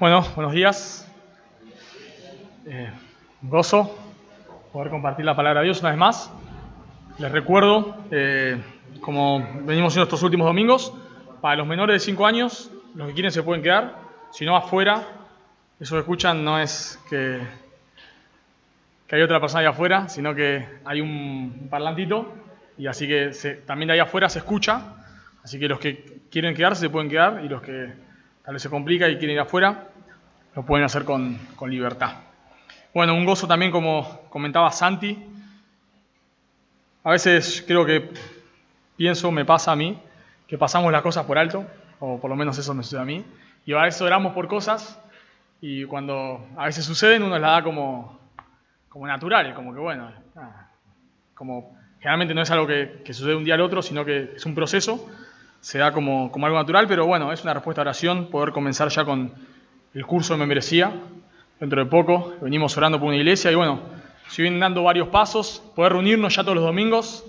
Bueno, buenos días. Un gozo poder compartir la palabra de Dios una vez más. Les recuerdo, como venimos haciendo estos últimos domingos, para los menores de 5 años, los que quieren se pueden quedar, si no afuera. Eso que escuchan no es que hay otra persona allá afuera, sino que hay un parlantito, y así que también de allá afuera se escucha. Así que los que quieren quedarse se pueden quedar, y los que tal vez se complica y quieren ir afuera, lo pueden hacer con libertad. Bueno, un gozo también, como comentaba Santi. A veces creo que me pasa a mí, que pasamos las cosas por alto, o por lo menos eso me sucede a mí, y a veces oramos por cosas, y cuando a veces suceden uno las da como natural, como que bueno, como generalmente no es algo que sucede un día al otro, sino que es un proceso, se da como algo natural, pero bueno, es una respuesta a oración poder comenzar ya con el curso de membresía. Dentro de poco venimos orando por una iglesia y bueno, si vienen dando varios pasos, poder reunirnos ya todos los domingos,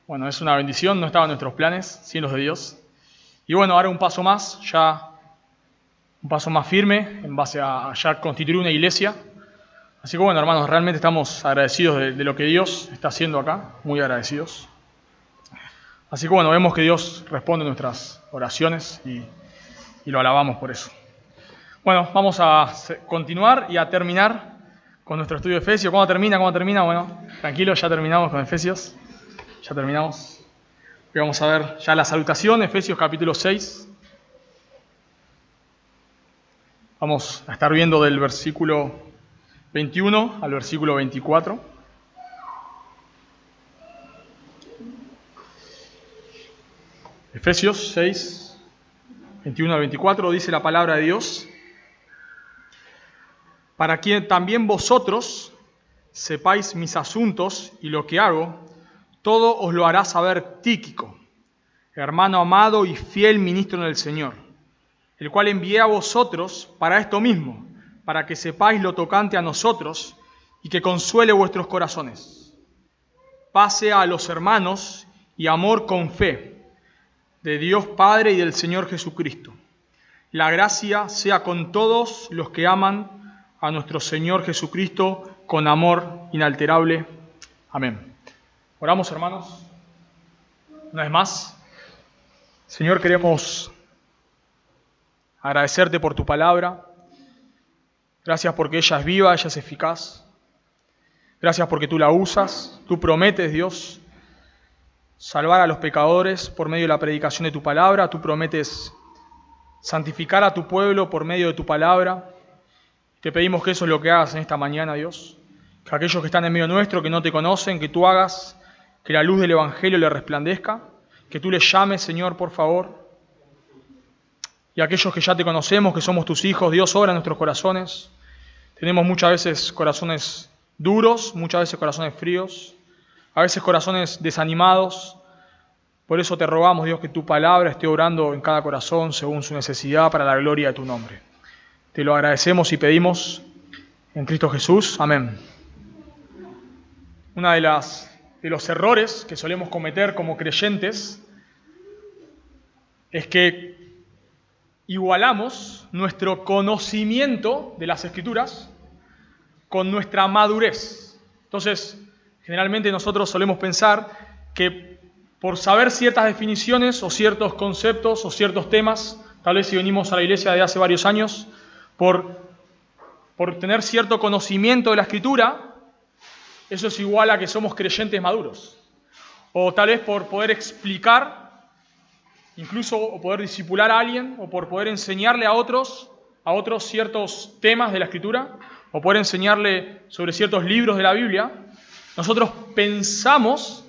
bueno, es una bendición, no estaba en nuestros planes, sí en los de Dios. Y bueno, ahora un paso más, ya un paso más firme en base a ya constituir una iglesia. Así que bueno, hermanos, realmente estamos agradecidos de lo que Dios está haciendo acá, muy agradecidos. Así que bueno, vemos que Dios responde nuestras oraciones y lo alabamos por eso. Bueno, vamos a continuar y a terminar con nuestro estudio de Efesios. ¿Cuándo termina? Bueno, tranquilos, ya terminamos con Efesios. Ya terminamos. Y vamos a ver ya la salutación, Efesios capítulo 6. Vamos a estar viendo del versículo 21 al versículo 24. Efesios 6, 21 al 24, dice la palabra de Dios: para que también vosotros sepáis mis asuntos y lo que hago, todo os lo hará saber Tíquico, hermano amado y fiel ministro en el Señor, el cual envié a vosotros para esto mismo, para que sepáis lo tocante a nosotros y que consuele vuestros corazones. Paz sea a los hermanos y amor con fe, de Dios Padre y del Señor Jesucristo. La gracia sea con todos los que aman a nuestro Señor Jesucristo con amor inalterable. Amén. Oramos, hermanos. Una vez más, Señor, queremos agradecerte por tu palabra. Gracias porque ella es viva, ella es eficaz. Gracias porque tú la usas. Tú prometes, Dios, salvar a los pecadores por medio de la predicación de tu palabra. Tú prometes santificar a tu pueblo por medio de tu palabra. Te pedimos que eso es lo que hagas en esta mañana, Dios. Que aquellos que están en medio nuestro, que no te conocen, que tú hagas que la luz del Evangelio les resplandezca. Que tú les llames, Señor, por favor. Y aquellos que ya te conocemos, que somos tus hijos, Dios, obra en nuestros corazones. Tenemos muchas veces corazones duros, muchas veces corazones fríos, a veces corazones desanimados. Por eso te rogamos, Dios, que tu palabra esté obrando en cada corazón según su necesidad para la gloria de tu nombre. Te lo agradecemos y pedimos en Cristo Jesús. Amén. Una de los errores que solemos cometer como creyentes es que igualamos nuestro conocimiento de las Escrituras con nuestra madurez. Entonces, generalmente nosotros solemos pensar que por saber ciertas definiciones o ciertos conceptos o ciertos temas, tal vez si venimos a la iglesia de hace varios años, por tener cierto conocimiento de la Escritura, eso es igual a que somos creyentes maduros. O tal vez por poder explicar, incluso o poder discipular a alguien, o por poder enseñarle a otros ciertos temas de la Escritura, o poder enseñarle sobre ciertos libros de la Biblia, nosotros pensamos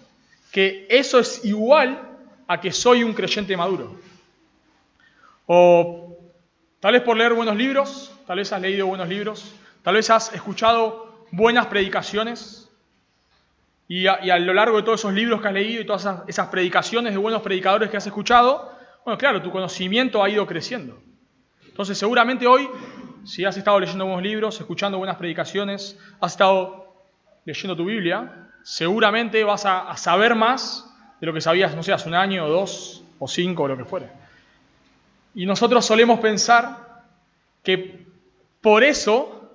que eso es igual a que soy un creyente maduro. O tal vez por leer buenos libros, tal vez has leído buenos libros, tal vez has escuchado buenas predicaciones y a lo largo de todos esos libros que has leído y todas esas predicaciones de buenos predicadores que has escuchado, bueno, claro, tu conocimiento ha ido creciendo. Entonces, seguramente hoy, si has estado leyendo buenos libros, escuchando buenas predicaciones, has estado leyendo tu Biblia, seguramente vas a saber más de lo que sabías, no sé, hace un año o 2 o 5 o lo que fuere. Y nosotros solemos pensar que por eso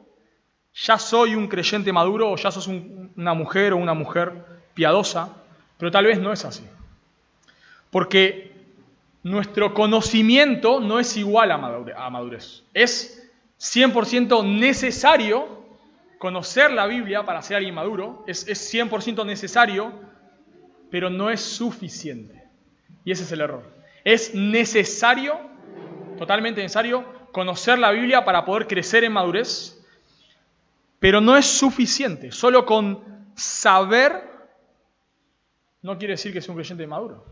ya soy un creyente maduro o ya sos una mujer o una mujer piadosa, pero tal vez no es así. Porque nuestro conocimiento no es igual a madurez. Es 100% necesario conocer la Biblia para ser alguien maduro, es 100% necesario, pero no es suficiente. Y ese es el error. Es necesario, totalmente necesario, conocer la Biblia para poder crecer en madurez, pero no es suficiente. Solo con saber no quiere decir que sea un creyente maduro.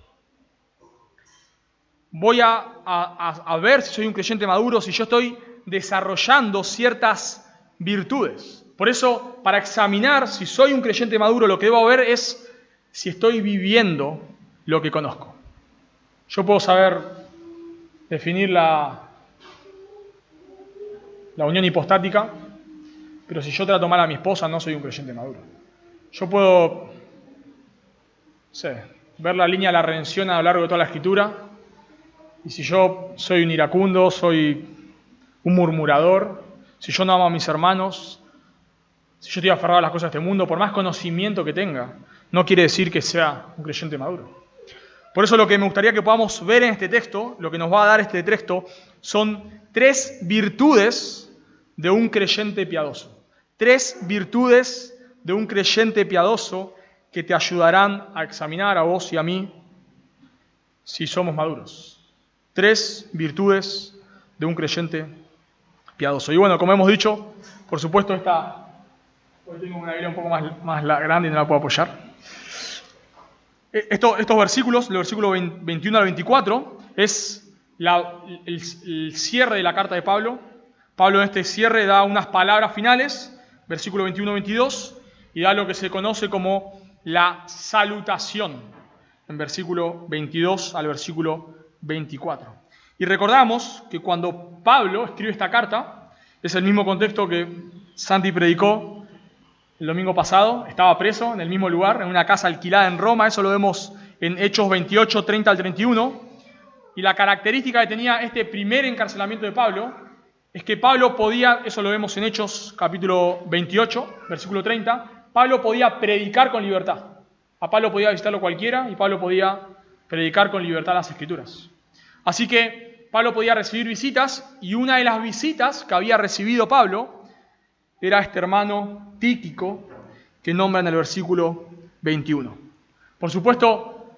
Voy a ver si soy un creyente maduro, si yo estoy desarrollando ciertas virtudes. Por eso, para examinar si soy un creyente maduro, lo que debo ver es si estoy viviendo lo que conozco. Yo puedo saber definir la unión hipostática, pero si yo trato mal a mi esposa, no soy un creyente maduro. Yo puedo, ver la línea de la redención a lo largo de toda la Escritura, y si yo soy un iracundo, soy un murmurador, si yo no amo a mis hermanos, si yo estoy aferrado a las cosas de este mundo, por más conocimiento que tenga, no quiere decir que sea un creyente maduro. Por eso lo que me gustaría que podamos ver en este texto, lo que nos va a dar este texto, son 3 virtudes de un creyente piadoso. 3 virtudes de un creyente piadoso que te ayudarán a examinar a vos y a mí si somos maduros. 3 virtudes de un creyente piadoso. Y bueno, como hemos dicho, por supuesto hoy tengo una Biblia un poco más grande y no la puedo apoyar. Estos versículos, el versículo 21 al 24, es el cierre de la carta de Pablo. Pablo en este cierre da unas palabras finales, versículo 21-22, y da lo que se conoce como la salutación, en versículo 22 al versículo 24. Y recordamos que cuando Pablo escribe esta carta, es el mismo contexto que Santi predicó el domingo pasado, estaba preso en el mismo lugar, en una casa alquilada en Roma, eso lo vemos en Hechos 28, 30 al 31, y la característica que tenía este primer encarcelamiento de Pablo es que Pablo podía, eso lo vemos en Hechos capítulo 28, versículo 30, Pablo podía predicar con libertad. A Pablo podía visitarlo cualquiera y Pablo podía predicar con libertad las Escrituras. Así que Pablo podía recibir visitas, y una de las visitas que había recibido Pablo era este hermano Tíquico, que nombra en el versículo 21. Por supuesto,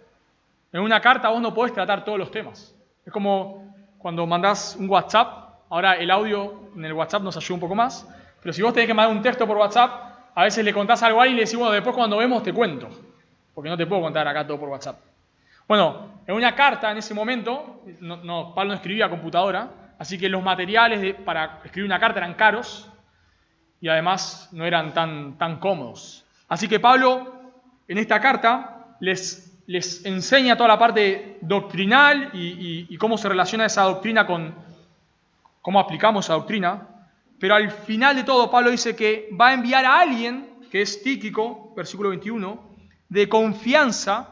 en una carta vos no podés tratar todos los temas. Es como cuando mandás un WhatsApp. Ahora el audio en el WhatsApp nos ayuda un poco más, pero si vos tenés que mandar un texto por WhatsApp, a veces le contás algo a alguien y le decís, bueno, después cuando vemos te cuento, porque no te puedo contar acá todo por WhatsApp. Bueno, en una carta en ese momento, Pablo no escribía a computadora, así que los materiales para escribir una carta eran caros y además no eran tan cómodos. Así que Pablo en esta carta les enseña toda la parte doctrinal y cómo se relaciona esa doctrina con cómo aplicamos esa doctrina, pero al final de todo Pablo dice que va a enviar a alguien, que es Tíquico, versículo 21, de confianza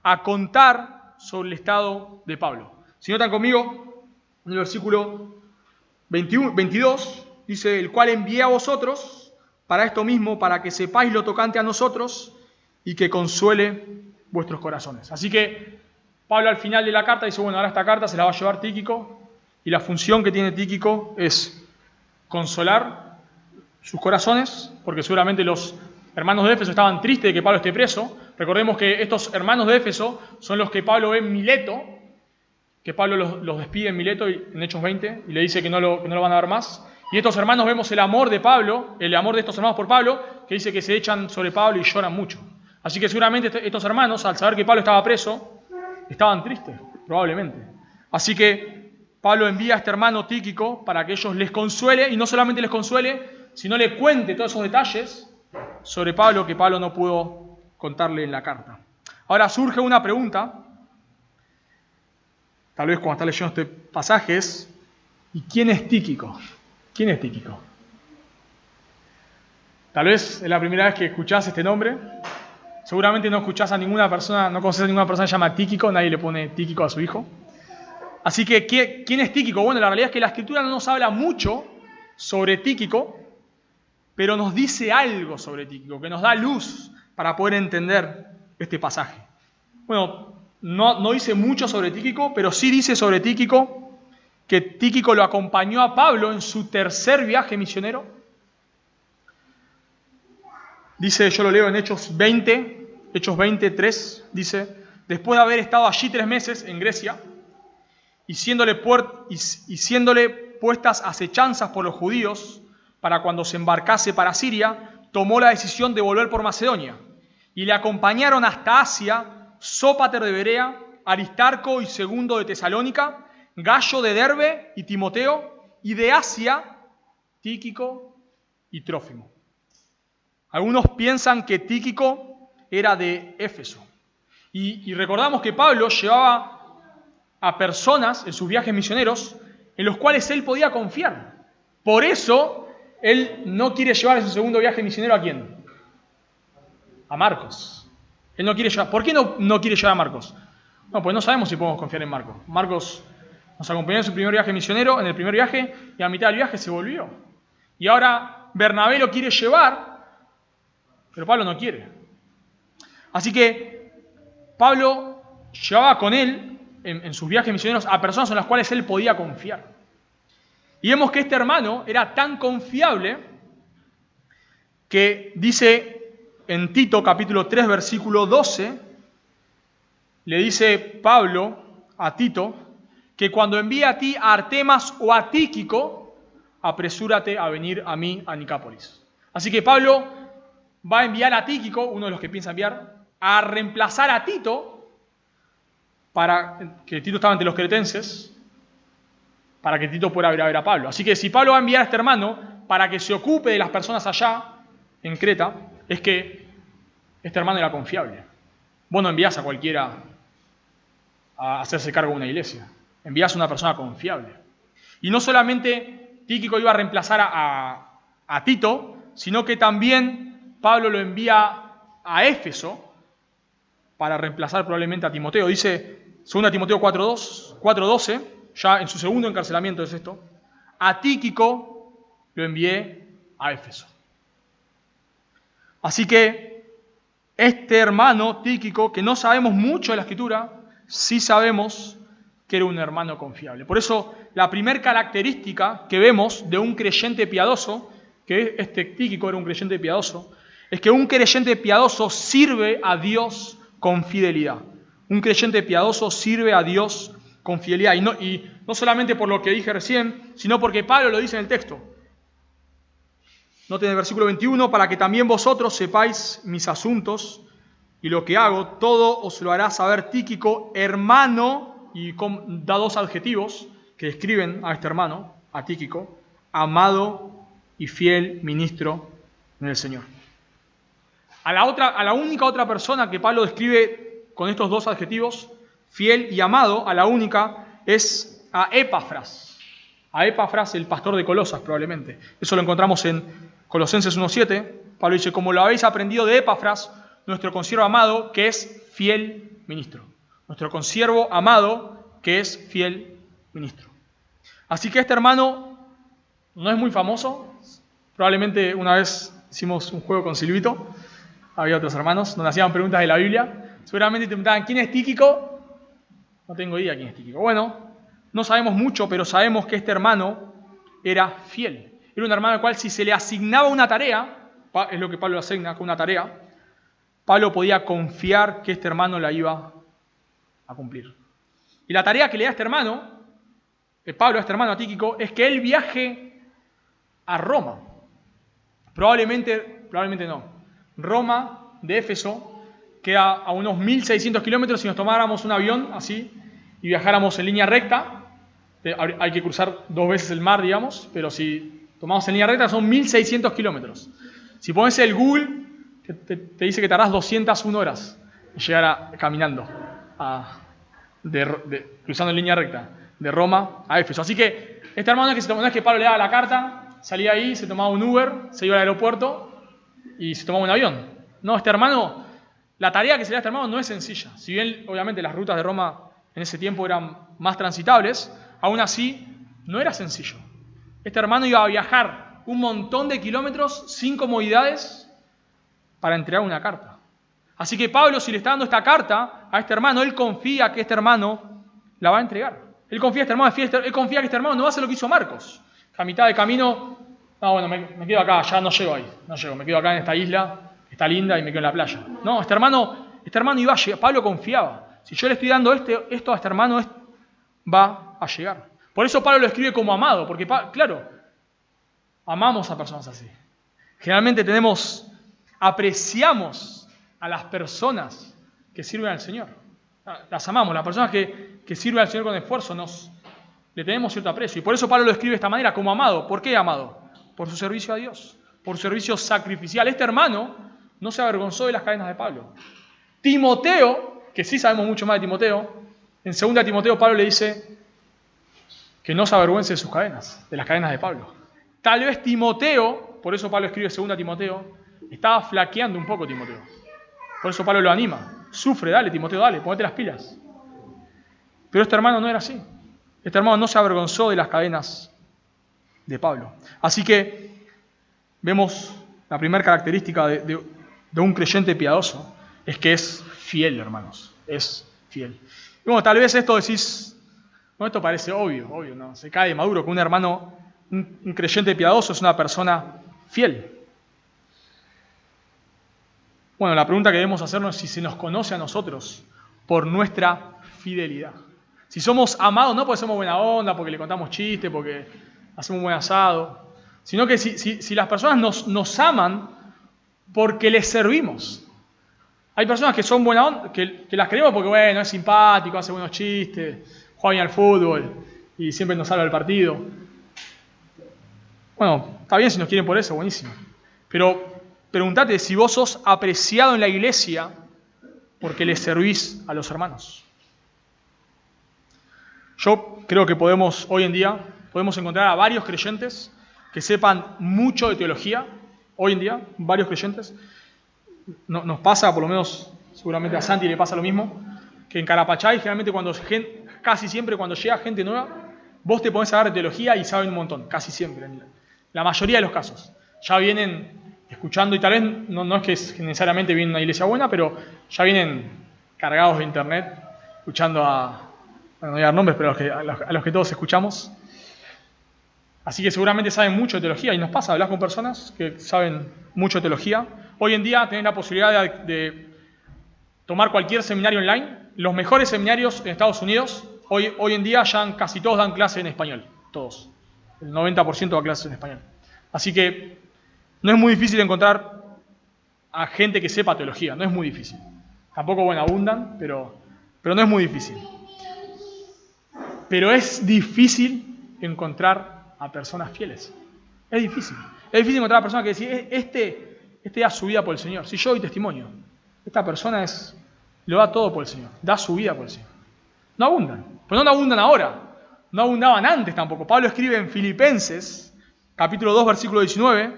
a contar sobre el estado de Pablo. Si notan conmigo, en el versículo 22, dice, el cual envié a vosotros para esto mismo, para que sepáis lo tocante a nosotros y que consuele vuestros corazones. Así que Pablo al final de la carta dice, bueno, ahora esta carta se la va a llevar Tíquico, y la función que tiene Tíquico es consolar sus corazones, porque seguramente los hermanos de Éfeso estaban tristes de que Pablo esté preso. Recordemos que estos hermanos de Éfeso son los que Pablo ve en Mileto, que Pablo los despide en Mileto en Hechos 20 y le dice que no lo van a ver más. Y estos hermanos vemos el amor de Pablo, el amor de estos hermanos por Pablo, que dice que se echan sobre Pablo y lloran mucho. Así que seguramente estos hermanos, al saber que Pablo estaba preso, estaban tristes, probablemente. Así que Pablo envía a este hermano Tíquico para que ellos les consuele, y no solamente les consuele, sino le cuente todos esos detalles sobre Pablo que Pablo no pudo contarle en la carta. Ahora surge una pregunta, tal vez cuando está leyendo este pasaje, es, ¿y quién es Tíquico? ¿Quién es Tíquico? Tal vez es la primera vez que escuchás este nombre. Seguramente no escuchás a ninguna persona, no conoces a ninguna persona que se llama Tíquico, nadie le pone Tíquico a su hijo. Así que, ¿quién es Tíquico? Bueno, la realidad es que la Escritura no nos habla mucho sobre Tíquico, pero nos dice algo sobre Tíquico, que nos da luz para poder entender este pasaje. Bueno, no dice mucho sobre Tíquico, pero sí dice sobre Tíquico que Tíquico lo acompañó a Pablo en su tercer viaje misionero. Dice, yo lo leo en Hechos 20:3, dice, después de haber estado allí 3 meses en Grecia, y siéndole puestas acechanzas por los judíos para cuando se embarcase para Siria, tomó la decisión de volver por Macedonia, y le acompañaron hasta Asia Sópater de Berea, Aristarco y Segundo de Tesalónica, Gallo de Derbe y Timoteo, y de Asia, Tíquico y Trófimo. Algunos piensan que Tíquico era de Éfeso. Y recordamos que Pablo llevaba a personas en sus viajes misioneros en los cuales él podía confiar. Por eso, él no quiere llevar en su segundo viaje misionero ¿a quién? A Marcos. Él no quiere llevar. ¿Por qué no quiere llevar a Marcos? No, pues no sabemos si podemos confiar en Marcos. Marcos nos acompañó en su primer viaje misionero, en el primer viaje, y a mitad del viaje se volvió. Y ahora Bernabé lo quiere llevar, pero Pablo no quiere. Así que Pablo llevaba con él en sus viajes misioneros a personas en las cuales él podía confiar. Y vemos que este hermano era tan confiable que dice en Tito capítulo 3 versículo 12, le dice Pablo a Tito que cuando envíe a ti a Artemas o a Tíquico, apresúrate a venir a mí a Nicápolis. Así que Pablo va a enviar a Tíquico, uno de los que piensa enviar, a reemplazar a Tito, para que Tito estaba ante los cretenses, para que Tito pueda ir a ver a Pablo. Así que si Pablo va a enviar a este hermano para que se ocupe de las personas allá, en Creta, es que este hermano era confiable. Vos no envías a cualquiera a hacerse cargo de una iglesia, envías a una persona confiable. Y no solamente Tíquico iba a reemplazar a Tito, sino que también Pablo lo envía a Éfeso para reemplazar probablemente a Timoteo. Dice 2 Timoteo 4:12, ya en su segundo encarcelamiento es esto, a Tíquico lo envié a Éfeso. Así que este hermano Tíquico, que no sabemos mucho de la Escritura, sí sabemos que era un hermano confiable. Por eso la primera característica que vemos de un creyente piadoso, que este Tíquico era un creyente piadoso, es que un creyente piadoso sirve a Dios con fidelidad. Un creyente piadoso sirve a Dios con fidelidad. Y no solamente por lo que dije recién, sino porque Pablo lo dice en el texto. Noten el versículo 21, para que también vosotros sepáis mis asuntos y lo que hago, todo os lo hará saber Tíquico, hermano, y da 2 adjetivos que describen a este hermano, a Tíquico, amado y fiel ministro en el Señor. A la única otra persona que Pablo describe con estos 2 adjetivos, fiel y amado, a la única, es a Epafras. A Epafras, el pastor de Colosas, probablemente. Eso lo encontramos en Colosenses 1:7. Pablo dice, como lo habéis aprendido de Epafras, nuestro consiervo amado, que es fiel ministro. Nuestro consiervo amado, que es fiel ministro. Así que este hermano no es muy famoso. Probablemente una vez hicimos un juego con Silvito. Había otros hermanos donde hacían preguntas de la Biblia. Seguramente te preguntaban, ¿quién es Tíquico? No tengo idea quién es Tíquico. Bueno, no sabemos mucho, pero sabemos que este hermano era fiel. Era un hermano al cual si se le asignaba una tarea, es lo que Pablo asigna con una tarea, Pablo podía confiar que este hermano la iba a cumplir. Y la tarea que le da este hermano, Pablo a este hermano, a Tíquico, es que él viaje a Roma. Probablemente no. Roma, de Éfeso, queda a unos 1.600 kilómetros. Si nos tomáramos un avión así y viajáramos en línea recta, hay que cruzar 2 veces el mar, digamos, pero si tomamos en línea recta son 1.600 kilómetros. Si pones el Google, te dice que tardás 201 horas en llegar caminando, cruzando en línea recta, de Roma a Éfeso. Así que este hermano no es que Pablo le daba la carta, salía ahí, se tomaba un Uber, se iba al aeropuerto y se tomaba un avión. No, este hermano, la tarea que se le da a este hermano no es sencilla. Si bien, obviamente, las rutas de Roma en ese tiempo eran más transitables, aún así no era sencillo. Este hermano iba a viajar un montón de kilómetros sin comodidades para entregar una carta. Así que Pablo, si le está dando esta carta a este hermano, él confía que este hermano la va a entregar. Él confía que este hermano no va a hacer lo que hizo Marcos, que a mitad de camino, no, bueno, me quedo acá, ya no llego ahí, me quedo acá en esta isla, que está linda, y me quedo en la playa. No, este hermano iba a llegar, Pablo confiaba. Si yo le estoy dando esto a este hermano, va a llegar. Por eso Pablo lo escribe como amado, porque claro, amamos a personas así. Generalmente apreciamos a las personas que sirven al Señor. Las amamos, las personas que sirven al Señor con esfuerzo, le tenemos cierto aprecio. Y por eso Pablo lo escribe de esta manera, como amado. ¿Por qué amado? Por su servicio a Dios, por su servicio sacrificial. Este hermano no se avergonzó de las cadenas de Pablo. Timoteo, que sí sabemos mucho más de Timoteo, en 2 Timoteo Pablo le dice que no se avergüence de sus cadenas, de las cadenas de Pablo. Tal vez Timoteo, por eso Pablo escribe 2 Timoteo, estaba flaqueando un poco Timoteo. Por eso Pablo lo anima. Sufre, dale Timoteo, dale, ponete las pilas. Pero este hermano no era así. Este hermano no se avergonzó de las cadenas de Pablo. Así que vemos la primera característica de un creyente piadoso, es que es fiel, hermanos. Es fiel. Y bueno, tal vez esto decís, no, esto parece obvio, ¿no? Se cae de maduro que un hermano, un creyente piadoso es una persona fiel. Bueno, la pregunta que debemos hacernos es si se nos conoce a nosotros por nuestra fidelidad. Si somos amados, no porque somos buena onda, porque le contamos chistes, porque hacemos un buen asado, sino que si las personas nos aman porque les servimos. Hay personas que son buena onda, que las queremos porque, bueno, es simpático, hace buenos chistes, juega bien al fútbol y siempre nos salva el partido. Bueno, está bien si nos quieren por eso, buenísimo. Pero preguntate si vos sos apreciado en la iglesia porque le servís a los hermanos. Yo creo que hoy en día, podemos encontrar a varios creyentes que sepan mucho de teología, hoy en día, varios creyentes. Nos pasa, por lo menos, seguramente a Santi le pasa lo mismo, que en Carapachay, generalmente casi siempre cuando llega gente nueva, vos te ponés a hablar de teología y saben un montón, casi siempre, en la mayoría de los casos. Ya vienen escuchando, y tal vez no es que necesariamente vienen a una iglesia buena, pero ya vienen cargados de internet, escuchando no voy a dar nombres, pero a los que todos escuchamos. Así que seguramente saben mucho de teología, y nos pasa, hablar con personas que saben mucho de teología. Hoy en día tenés la posibilidad de tomar cualquier seminario online. Los mejores seminarios en Estados Unidos, hoy en día ya casi todos dan clase en español, todos. El 90% da clases en español. Así que no es muy difícil encontrar a gente que sepa teología, no es muy difícil. Tampoco, bueno, abundan, pero no es muy difícil. Pero es difícil encontrar a personas fieles. Es difícil. Es difícil encontrar a personas que decir, este da su vida por el Señor. Si yo doy testimonio, esta persona lo da todo por el Señor, da su vida por el Señor. No abundan, pero no abundan ahora, no abundaban antes tampoco. Pablo escribe en Filipenses, capítulo 2, versículo 19,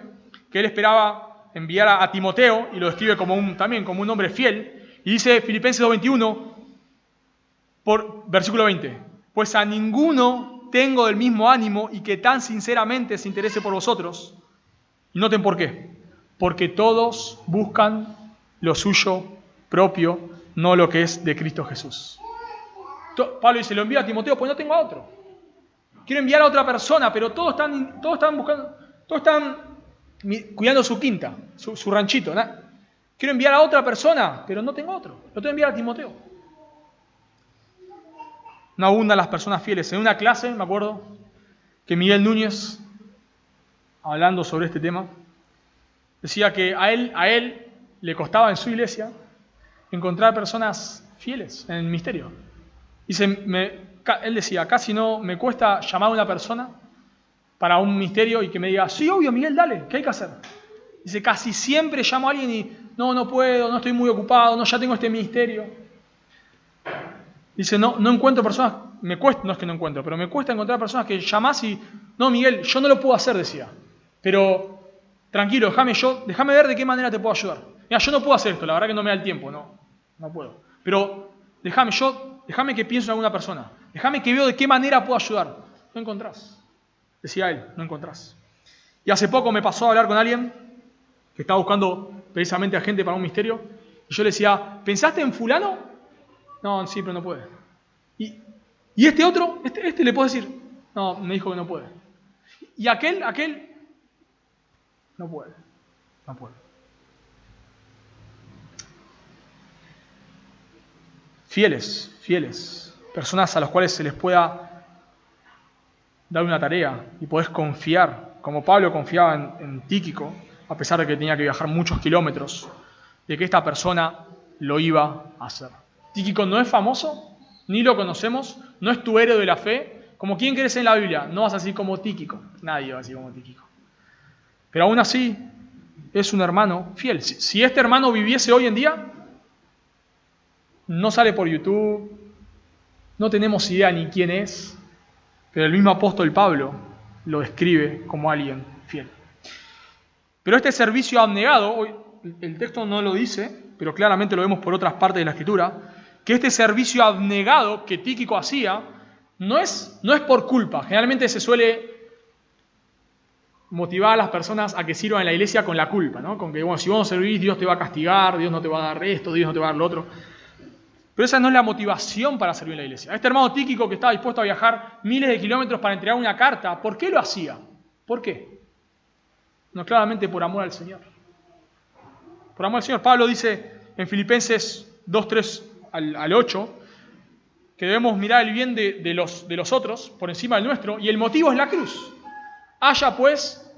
que él esperaba enviar a Timoteo, y lo describe también como un hombre fiel, y dice Filipenses 2:21, versículo 20, pues a ninguno tengo del mismo ánimo y que tan sinceramente se interese por vosotros. Y noten por qué. Porque todos buscan lo suyo propio, no lo que es de Cristo Jesús. Pablo dice, lo envío a Timoteo, pues no tengo a otro. Quiero enviar a otra persona, pero todos están buscando, todos están cuidando su quinta, su ranchito. ¿No? Quiero enviar a otra persona, pero no tengo otro. Lo tengo que enviar a Timoteo. No abundan las personas fieles. En una clase, me acuerdo, que Miguel Núñez, hablando sobre este tema, decía que a él le costaba en su iglesia encontrar personas fieles en el ministerio. Dice, él decía, casi no me cuesta llamar a una persona para un ministerio y que me diga, sí, obvio, Miguel, dale, ¿qué hay que hacer? Dice, casi siempre llamo a alguien y no puedo, no estoy muy ocupado, ya tengo este ministerio. Dice, no encuentro personas, me cuesta, no es que no encuentro, pero me cuesta encontrar personas que llamás y, no, Miguel, yo no lo puedo hacer, decía, pero tranquilo, déjame ver de qué manera te puedo ayudar. Mira, yo no puedo hacer esto, la verdad que no me da el tiempo, no puedo. Pero déjame, yo déjame que pienso en alguna persona, déjame que veo de qué manera puedo ayudar. No encontrás, decía él, no encontrás. Y hace poco me pasó a hablar con alguien que estaba buscando precisamente a gente para un misterio, y yo le decía, ¿pensaste en fulano? No, sí, pero no puede. ¿Y este otro? Este le puedo decir, no, me dijo que no puede. Y aquel, no puede. Fieles, personas a las cuales se les pueda dar una tarea y podés confiar, como Pablo confiaba en Tíquico, a pesar de que tenía que viajar muchos kilómetros, de que esta persona lo iba a hacer. Tíquico no es famoso, ni lo conocemos, no es tu héroe de la fe, como quien crees en la Biblia, no vas así como Tíquico, nadie va así como Tíquico. Pero aún así, es un hermano fiel. Si este hermano viviese hoy en día, no sale por YouTube, no tenemos idea ni quién es, pero el mismo apóstol Pablo lo describe como alguien fiel. Pero este servicio abnegado, hoy el texto no lo dice, pero claramente lo vemos por otras partes de la Escritura, que este servicio abnegado que Tíquico hacía no es por culpa. Generalmente se suele motivar a las personas a que sirvan en la iglesia con la culpa, ¿no? Con que, bueno, si vos no servís, Dios te va a castigar, Dios no te va a dar esto, Dios no te va a dar lo otro. Pero esa no es la motivación para servir en la iglesia. Este hermano Tíquico que estaba dispuesto a viajar miles de kilómetros para entregar una carta, ¿por qué lo hacía? ¿Por qué? No, claramente por amor al Señor. Por amor al Señor. Pablo dice en Filipenses 2:3 al 8 que debemos mirar el bien de los otros por encima del nuestro, y el motivo es la cruz. Haya pues,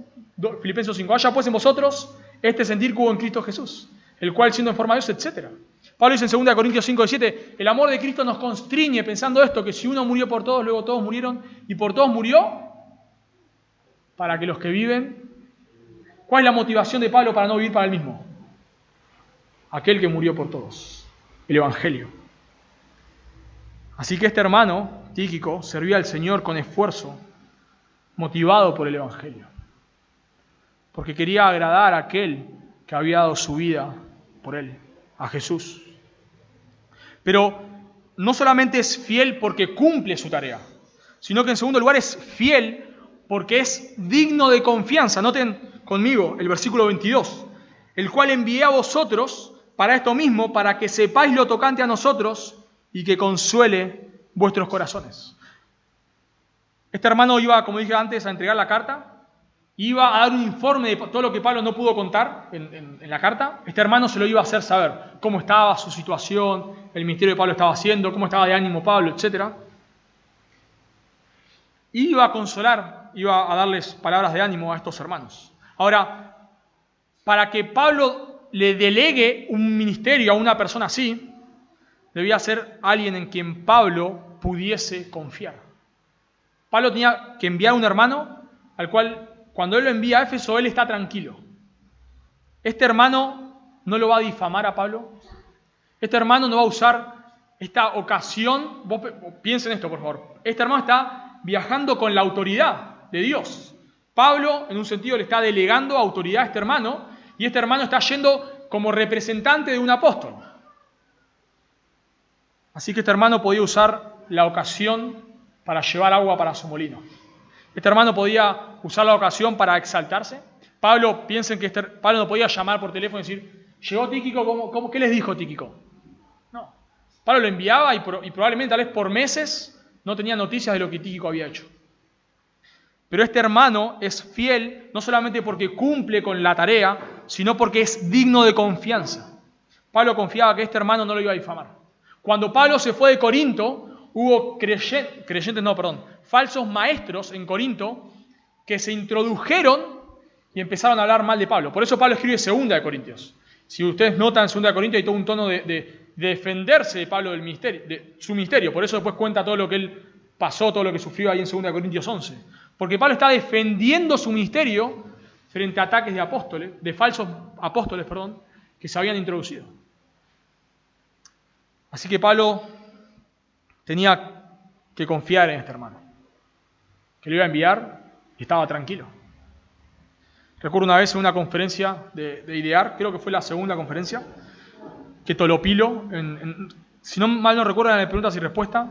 Filipenses 5, haya pues en vosotros este sentir que hubo en Cristo Jesús, el cual siendo en forma de Dios, etc. Pablo dice en 2 Corintios 5:7, el amor de Cristo nos constriñe pensando esto, que si uno murió por todos, luego todos murieron, y por todos murió para que los que viven. ¿Cuál es la motivación de Pablo para no vivir para él mismo? Aquel que murió por todos, el Evangelio. Así que este hermano, Tíquico, servía al Señor con esfuerzo, motivado por el Evangelio, porque quería agradar a aquel que había dado su vida por él, a Jesús. Pero no solamente es fiel porque cumple su tarea, sino que en segundo lugar es fiel porque es digno de confianza. Noten conmigo el versículo 22, el cual envié a vosotros para esto mismo, para que sepáis lo tocante a nosotros y que consuele vuestros corazones. Este hermano iba, como dije antes, a entregar la carta, iba a dar un informe de todo lo que Pablo no pudo contar en la carta. Este hermano se lo iba a hacer saber, cómo estaba su situación, el ministerio que Pablo estaba haciendo, cómo estaba de ánimo Pablo, etc. Iba a consolar, iba a darles palabras de ánimo a estos hermanos. Ahora, para que Pablo le delegue un ministerio a una persona así, debía ser alguien en quien Pablo pudiese confiar. Pablo tenía que enviar a un hermano al cual, cuando él lo envía a Éfeso, él está tranquilo. Este hermano no lo va a difamar a Pablo. Este hermano no va a usar esta ocasión. Vos piensen esto, por favor. Este hermano está viajando con la autoridad de Dios. Pablo, en un sentido, le está delegando autoridad a este hermano, y este hermano está yendo como representante de un apóstol. Así que este hermano podía usar la ocasión para llevar agua para su molino. Este hermano podía usar la ocasión para exaltarse. Pablo, piensen que Pablo no podía llamar por teléfono y decir, llegó Tíquico, ¿qué les dijo Tíquico? No. Pablo lo enviaba y probablemente tal vez por meses no tenía noticias de lo que Tíquico había hecho. Pero este hermano es fiel no solamente porque cumple con la tarea, sino porque es digno de confianza. Pablo confiaba que este hermano no lo iba a difamar. Cuando Pablo se fue de Corinto, hubo falsos maestros en Corinto que se introdujeron y empezaron a hablar mal de Pablo. Por eso Pablo escribe 2 de Corintios. Si ustedes notan en 2 de Corintios hay todo un tono de defenderse de Pablo de su ministerio. Por eso después cuenta todo lo que él pasó, todo lo que sufrió ahí en 2 de Corintios 11. Porque Pablo está defendiendo su ministerio frente a ataques de falsos apóstoles, que se habían introducido. Así que Pablo tenía que confiar en este hermano, que lo iba a enviar y estaba tranquilo. Recuerdo una vez en una conferencia de IDEAR, creo que fue la segunda conferencia, que Tolopilo, si no mal no recuerdo en el preguntas y respuestas,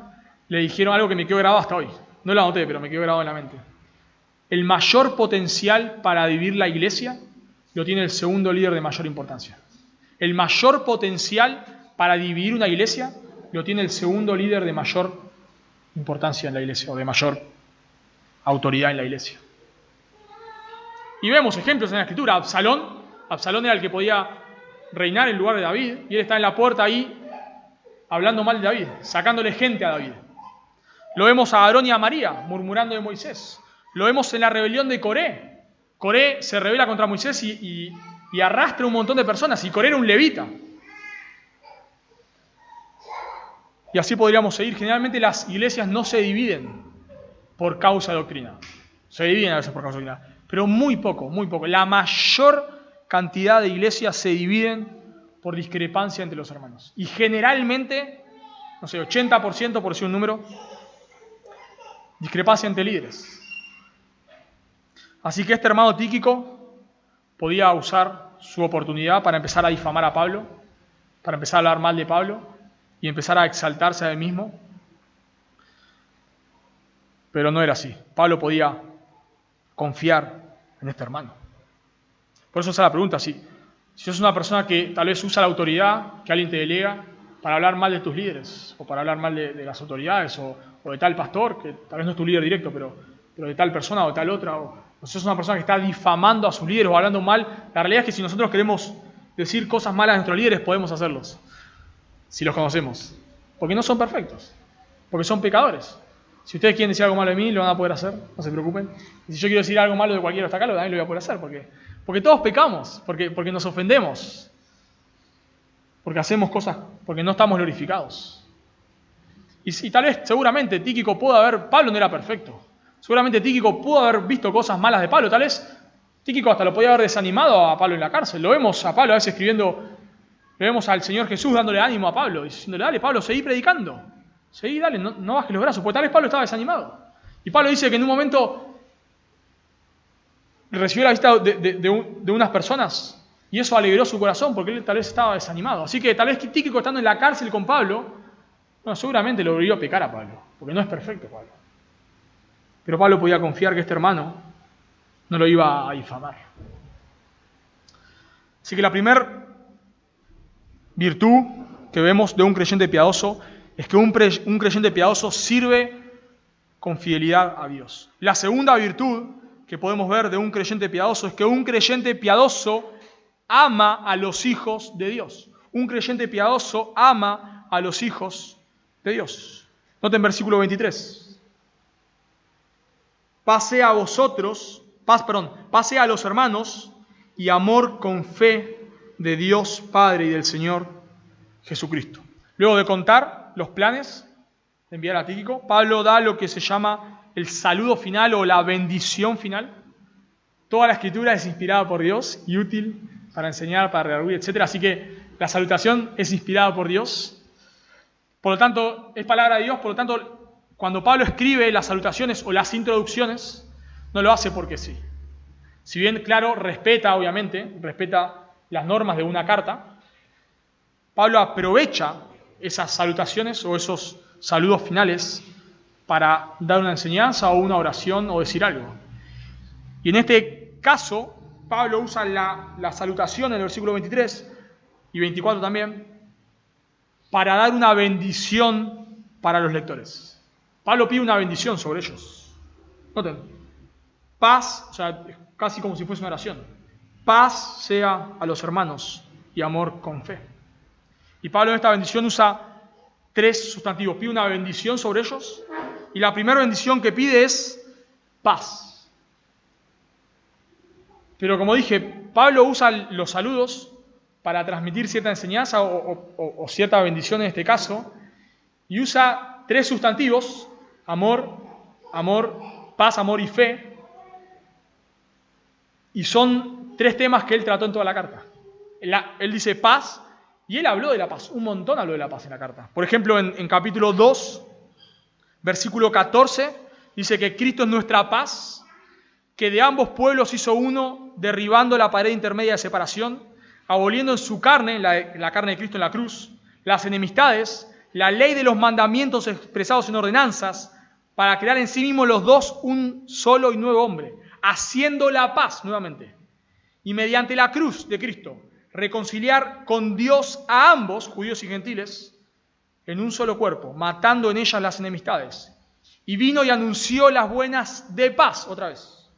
le dijeron algo que me quedó grabado hasta hoy. No lo anoté, pero me quedó grabado en la mente. El mayor potencial para dividir la iglesia lo tiene el segundo líder de mayor importancia. El mayor potencial para dividir una iglesia lo tiene el segundo líder de mayor importancia en la iglesia, o de mayor autoridad en la iglesia. Y vemos ejemplos en la Escritura. Absalón era el que podía reinar en lugar de David, y él está en la puerta ahí hablando mal de David, sacándole gente a David. Lo vemos a Aarón y a María murmurando de Moisés. Lo vemos en la rebelión de Coré. Coré se rebela contra Moisés y arrastra un montón de personas, y Coré era un levita. Y así podríamos seguir. Generalmente las iglesias no se dividen por causa de doctrina. Se dividen a veces por causa de doctrina, pero muy poco, muy poco. La mayor cantidad de iglesias se dividen por discrepancia entre los hermanos. Y generalmente, no sé, 80%, por decir un número, discrepancia entre líderes. Así que este hermano Tíquico podía usar su oportunidad para empezar a difamar a Pablo, para empezar a hablar mal de Pablo y empezar a exaltarse a él mismo. Pero no era así. Pablo podía confiar en este hermano. Por eso esa es la pregunta. Si sos una persona que tal vez usa la autoridad que alguien te delega para hablar mal de tus líderes, o para hablar mal de las autoridades, o de tal pastor, que tal vez no es tu líder directo, pero de tal persona o de tal otra, o sos una persona que está difamando a sus líderes o hablando mal, la realidad es que si nosotros queremos decir cosas malas a nuestros líderes, podemos hacerlos, si los conocemos, porque no son perfectos, porque son pecadores. Si ustedes quieren decir algo malo de mí, lo van a poder hacer, no se preocupen. Y si yo quiero decir algo malo de cualquiera hasta acá, también lo voy a poder hacer, porque todos pecamos, porque nos ofendemos, porque hacemos cosas, porque no estamos glorificados. Y tal vez, seguramente, Tíquico Pablo no era perfecto. Seguramente Tíquico pudo haber visto cosas malas de Pablo. Tal vez Tíquico hasta lo podía haber desanimado a Pablo en la cárcel. Lo vemos a Pablo a veces escribiendo, lo vemos al Señor Jesús dándole ánimo a Pablo, diciéndole, dale Pablo, seguí predicando. Seguí, dale, no bajes los brazos, porque tal vez Pablo estaba desanimado. Y Pablo dice que en un momento recibió la visita de unas personas y eso alegró su corazón porque él tal vez estaba desanimado. Así que tal vez Tíquico estando en la cárcel con Pablo, seguramente lo obligó a pecar a Pablo, porque no es perfecto Pablo. Pero Pablo podía confiar que este hermano no lo iba a difamar. Así que la primera virtud que vemos de un creyente piadoso es que un creyente piadoso sirve con fidelidad a Dios. La segunda virtud que podemos ver de un creyente piadoso es que un creyente piadoso ama a los hijos de Dios. Un creyente piadoso ama a los hijos de Dios. Noten versículo 23. Pase a los hermanos y amor con fe de Dios Padre y del Señor Jesucristo. Luego de contar los planes de enviar a Tíquico, Pablo da lo que se llama el saludo final o la bendición final. Toda la escritura es inspirada por Dios y útil para enseñar, para redarguir, etc. Así que la salutación es inspirada por Dios. Por lo tanto, es palabra de Dios. Por lo tanto, cuando Pablo escribe las salutaciones o las introducciones, no lo hace porque sí. Si bien, claro, respeta las normas de una carta, Pablo aprovecha esas salutaciones o esos saludos finales para dar una enseñanza o una oración o decir algo. Y en este caso, Pablo usa la salutación en el versículo 23 y 24 también para dar una bendición para los lectores. Pablo pide una bendición sobre ellos. Noten, paz, o sea, casi como si fuese una oración. Paz sea a los hermanos y amor con fe. Y Pablo en esta bendición usa 3 sustantivos. Pide una bendición sobre ellos y la primera bendición que pide es paz. Pero como dije, Pablo usa los saludos para transmitir cierta enseñanza o cierta bendición en este caso y usa 3 sustantivos: amor, paz, amor y fe. Y son 3 temas que él trató en toda la carta. Él dice paz, y él habló de la paz. Un montón habló de la paz en la carta. Por ejemplo, en capítulo 2, versículo 14, dice que Cristo es nuestra paz, que de ambos pueblos hizo uno, derribando la pared intermedia de separación, aboliendo en su carne, la carne de Cristo en la cruz, las enemistades, la ley de los mandamientos expresados en ordenanzas, para crear en sí mismos los dos un solo y nuevo hombre, haciendo la paz nuevamente. Y mediante la cruz de Cristo, reconciliar con Dios a ambos, judíos y gentiles, en un solo cuerpo, matando en ellas las enemistades. Y vino y anunció las buenas de paz, otra vez,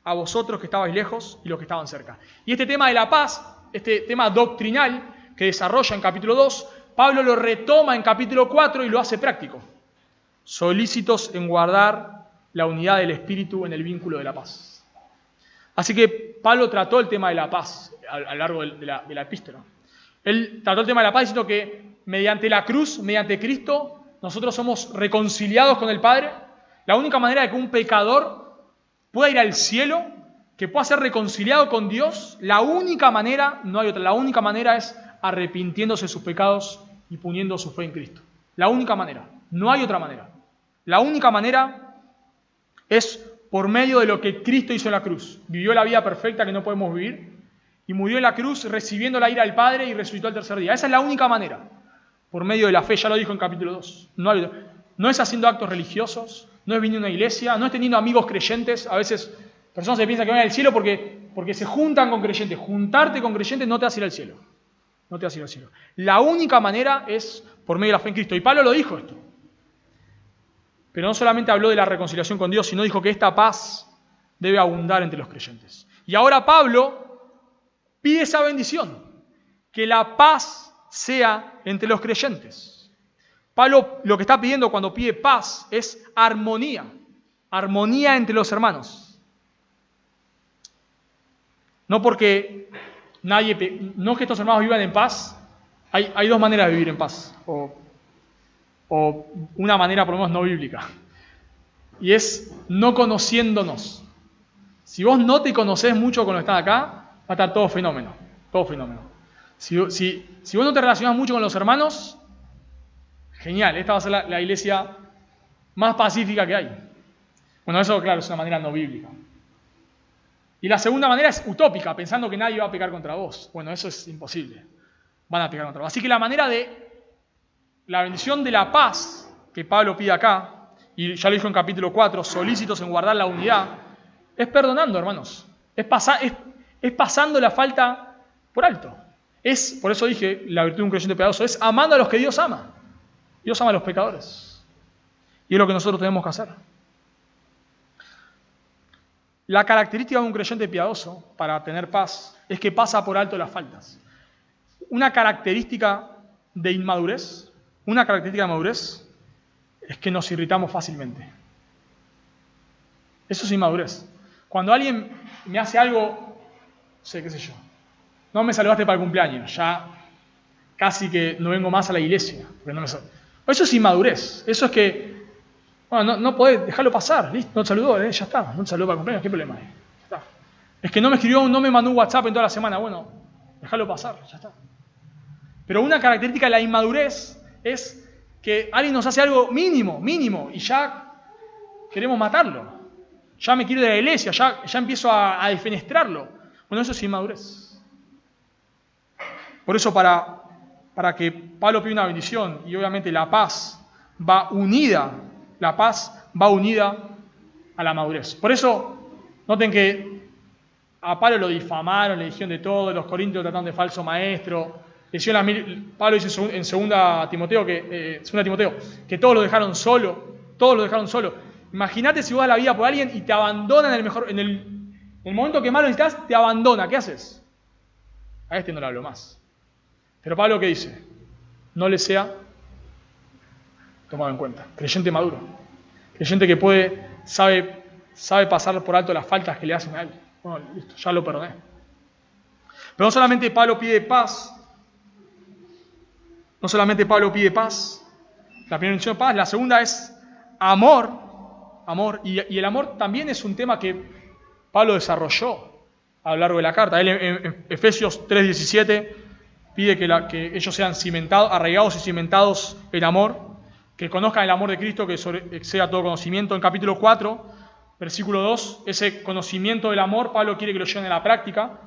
a vosotros que estabais lejos y los que estaban cerca. Y este tema de la paz, este tema doctrinal que desarrolla en capítulo 2, Pablo lo retoma en capítulo 4 y lo hace práctico. Solícitos en guardar la unidad del Espíritu en el vínculo de la paz. Así que Pablo trató el tema de la paz a lo largo de la epístola. Él trató el tema de la paz diciendo que mediante la cruz, mediante Cristo, nosotros somos reconciliados con el Padre. La única manera de que un pecador pueda ir al cielo, que pueda ser reconciliado con Dios, la única manera, no hay otra, la única manera es arrepintiéndose de sus pecados y poniendo su fe en Cristo. La única manera, no hay otra manera. La única manera es por medio de lo que Cristo hizo en la cruz. Vivió la vida perfecta que no podemos vivir y murió en la cruz recibiendo la ira del Padre y resucitó al tercer día. Esa es la única manera, por medio de la fe, ya lo dijo en capítulo 2. No es haciendo actos religiosos, no es viniendo a una iglesia, no es teniendo amigos creyentes. A veces personas se piensan que van al cielo porque se juntan con creyentes. Juntarte con creyentes no te hace ir al cielo. No te hace ir al cielo. La única manera es por medio de la fe en Cristo. Y Pablo lo dijo esto. Pero no solamente habló de la reconciliación con Dios, sino dijo que esta paz debe abundar entre los creyentes. Y ahora Pablo pide esa bendición, que la paz sea entre los creyentes. Pablo lo que está pidiendo cuando pide paz es armonía, armonía entre los hermanos. No porque no es que estos hermanos vivan en paz, hay dos maneras de vivir en paz, o una manera por lo menos no bíblica, y es no conociéndonos. Si vos no te conocés mucho con los que están acá, va a estar todo fenómeno, todo fenómeno. Si vos no te relacionás mucho con los hermanos, genial, esta va a ser la iglesia más pacífica que hay. Bueno, eso claro es una manera no bíblica. Y la segunda manera es utópica, pensando que nadie va a pecar contra vos. Bueno, eso es imposible, van a pecar contra vos. Así que la manera de la bendición de la paz que Pablo pide acá, y ya lo dijo en capítulo 4, solícitos en guardar la unidad, es perdonando, hermanos. Es pasando la falta por alto. Por eso dije, la virtud de un creyente piadoso, es amando a los que Dios ama. Dios ama a los pecadores. Y es lo que nosotros tenemos que hacer. La característica de un creyente piadoso, para tener paz, es que pasa por alto las faltas. Una característica de inmadurez, es que nos irritamos fácilmente. Eso es inmadurez. Cuando alguien me hace algo, qué sé yo, no me saludaste para el cumpleaños, ya casi que no vengo más a la iglesia. Eso es inmadurez. Eso es que, bueno, no podés dejarlo pasar, listo, no te saludó, ya está, no te saludó para el cumpleaños, ¿qué problema hay? Ya está. Es que no me escribió, no me mandó un WhatsApp en toda la semana, bueno, dejarlo pasar, ya está. Pero una característica de la inmadurez es que alguien nos hace algo mínimo, y ya queremos matarlo. Ya me quiero ir de la iglesia, ya empiezo a defenestrarlo. Bueno, eso es inmadurez. Por eso para que Pablo pida una bendición, y obviamente la paz va unida a la madurez. Por eso, noten que a Pablo lo difamaron, le dijeron de todo, los corintios trataron de falso maestro. Pablo dice en 2 Timoteo que todos lo dejaron solo. Imagínate si vos das la vida por alguien y te abandona en el momento que más lo necesitas, te abandona. ¿Qué haces? A este no le hablo más. Pero Pablo, ¿qué dice? No le sea tomado en cuenta. Creyente maduro. Creyente que sabe pasar por alto las faltas que le hacen a él. Bueno, listo, ya lo perdoné. Pero no solamente Pablo pide paz, la primera mención de paz, la segunda es amor, y el amor también es un tema que Pablo desarrolló a lo largo de la carta. Él en Efesios 3:17 pide que ellos sean arraigados y cimentados en amor, que conozcan el amor de Cristo que exceda todo conocimiento. En capítulo 4, versículo 2, ese conocimiento del amor, Pablo quiere que lo lleven a la práctica.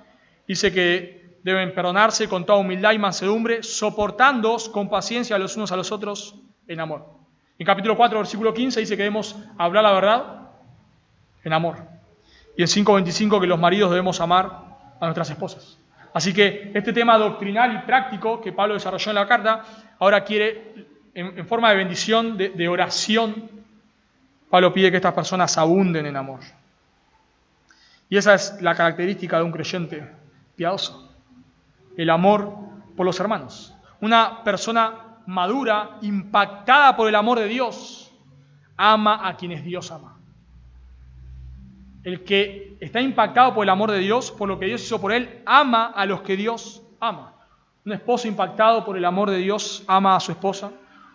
Dice que deben perdonarse con toda humildad y mansedumbre, soportándoos con paciencia los unos a los otros en amor. En capítulo 4, versículo 15 dice que debemos hablar la verdad en amor. Y en 5:25 que los maridos debemos amar a nuestras esposas. Así que este tema doctrinal y práctico que Pablo desarrolló en la carta, ahora quiere, en forma de bendición, de oración, Pablo pide que estas personas abunden en amor. Y esa es la característica de un creyente piadoso. El amor por los hermanos. Una persona madura, impactada por el amor de Dios, ama a quienes Dios ama. El que está impactado por el amor de Dios, por lo que Dios hizo por él, ama a los que Dios ama. Un esposo impactado por el amor de Dios ama a su esposa.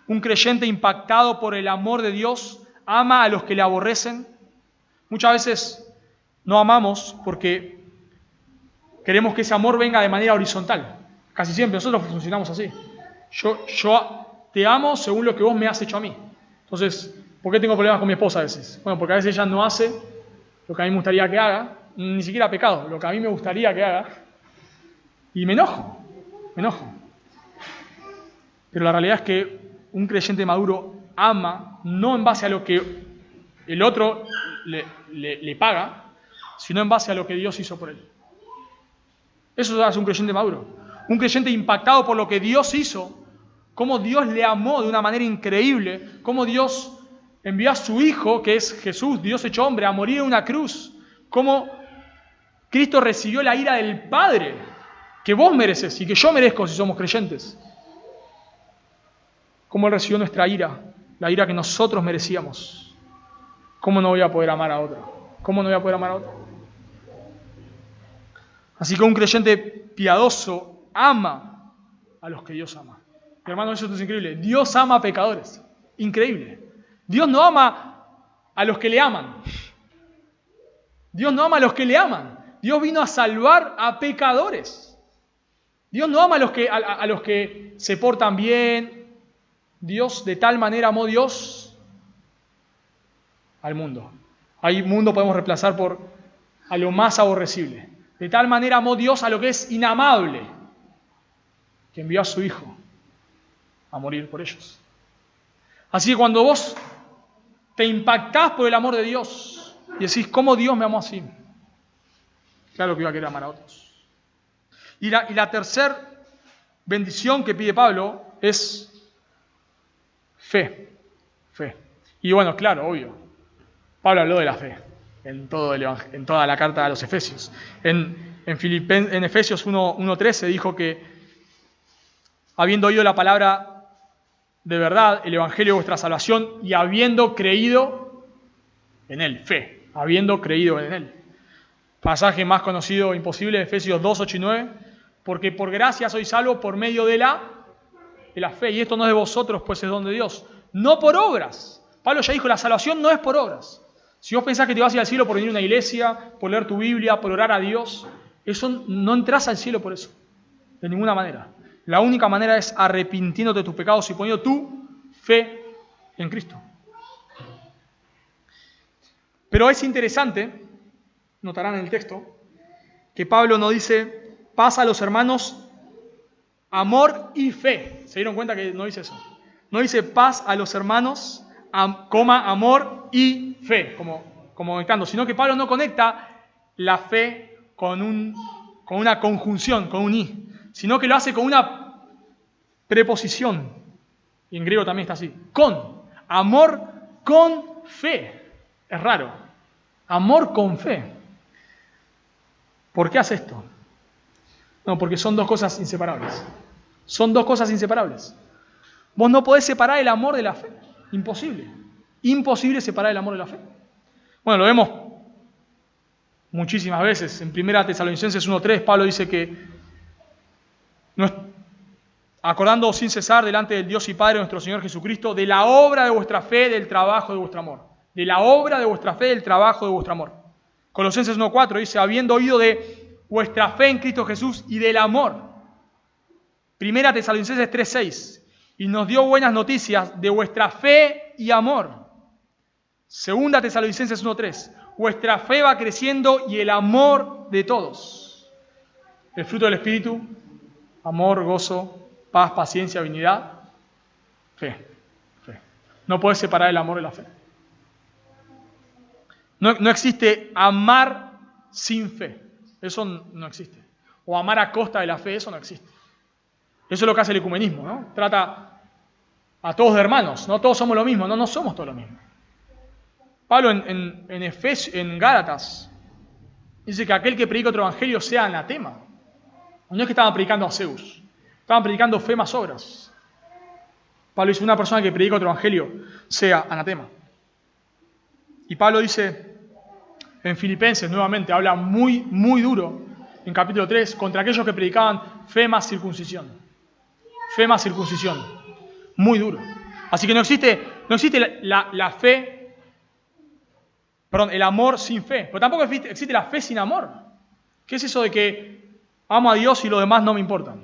Un creyente impactado por el amor de Dios ama a los que le aborrecen. Muchas veces no amamos porque queremos que ese amor venga de manera horizontal. Casi siempre nosotros funcionamos así. Yo te amo según lo que vos me has hecho a mí. Entonces, ¿por qué tengo problemas con mi esposa a veces? Bueno, porque a veces ella no hace lo que a mí me gustaría que haga, ni siquiera pecado, lo que a mí me gustaría que haga, y me enojo. Pero la realidad es que un creyente maduro ama no en base a lo que el otro le paga, sino en base a lo que Dios hizo por él. Eso es un creyente maduro. Un creyente impactado por lo que Dios hizo, cómo Dios le amó de una manera increíble, cómo Dios envió a su Hijo, que es Jesús, Dios hecho hombre, a morir en una cruz, cómo Cristo recibió la ira del Padre, que vos mereces y que yo merezco si somos creyentes. Cómo Él recibió nuestra ira, la ira que nosotros merecíamos. ¿Cómo no voy a poder amar a otro? ¿Cómo no voy a poder amar a otro? Así que un creyente piadoso ama a los que Dios ama. Mi hermano, eso es increíble. Dios ama a pecadores. Increíble. Dios no ama a los que le aman. Dios no ama a los que le aman. Dios vino a salvar a pecadores. Dios no ama a los que se portan bien. Dios de tal manera amó Dios al mundo. Ahí mundo podemos reemplazar por a lo más aborrecible. De tal manera amó Dios a lo que es inamable, que envió a su Hijo a morir por ellos. Así que cuando vos te impactás por el amor de Dios y decís, ¿cómo Dios me amó así? Claro que iba a querer amar a otros. Y la tercera bendición que pide Pablo es fe. Y bueno, claro, obvio. Pablo habló de la fe en toda la carta a los Efesios. En Efesios 1:13 dijo que habiendo oído la palabra de verdad, el evangelio de vuestra salvación, y habiendo creído en él, fe, habiendo creído en él. Pasaje más conocido imposible, Efesios 2:8 y 9, porque por gracia sois salvos por medio de la fe, y esto no es de vosotros, pues es don de Dios, no por obras. Pablo ya dijo, la salvación no es por obras. Si vos pensás que te vas a ir al cielo por venir a una iglesia, por leer tu Biblia, por orar a Dios, eso no entras al cielo por eso, de ninguna manera. La única manera es arrepintiéndote de tus pecados y poniendo tu fe en Cristo. Pero es interesante, notarán en el texto, que Pablo no dice paz a los hermanos, amor y fe. ¿Se dieron cuenta que no dice eso? No dice paz a los hermanos, amor y fe, como conectando, sino que Pablo no conecta la fe con una conjunción, con un i, sino que lo hace con una preposición. Y en griego también está así. Con. Amor con fe. Es raro. Amor con fe. ¿Por qué hace esto? No, porque son dos cosas inseparables. Son dos cosas inseparables. Vos no podés separar el amor de la fe. Imposible. Imposible separar el amor de la fe. Bueno, lo vemos muchísimas veces. En 1 Tesalonicenses 1:3, Pablo dice que acordándoos sin cesar delante del Dios y Padre de nuestro Señor Jesucristo, de la obra de vuestra fe, del trabajo de vuestro amor. De la obra de vuestra fe, del trabajo de vuestro amor. Colosenses 1:4 dice, habiendo oído de vuestra fe en Cristo Jesús y del amor. 1 Tesalonicenses 3:6, y nos dio buenas noticias de vuestra fe y amor. 2 Tesalonicenses 1:3, vuestra fe va creciendo y el amor de todos. El fruto del Espíritu, amor, gozo, paz, paciencia, benignidad, fe. No puedes separar el amor de la fe. No existe amar sin fe. Eso no existe. O amar a costa de la fe, eso no existe. Eso es lo que hace el ecumenismo, ¿no? Trata a todos de hermanos. No todos somos lo mismo. No somos todos lo mismo. Pablo en Gálatas dice que aquel que predica otro evangelio sea anatema. No es que estaban predicando a Zeus. Estaban predicando fe más obras. Pablo dice, una persona que predica otro evangelio sea anatema. Y Pablo dice en Filipenses, nuevamente, habla muy, muy duro, en capítulo 3, contra aquellos que predicaban fe más circuncisión. Fe más circuncisión. Muy duro. Así que no existe la fe, perdón, el amor sin fe. Pero tampoco existe la fe sin amor. ¿Qué es eso de que amo a Dios y los demás no me importan?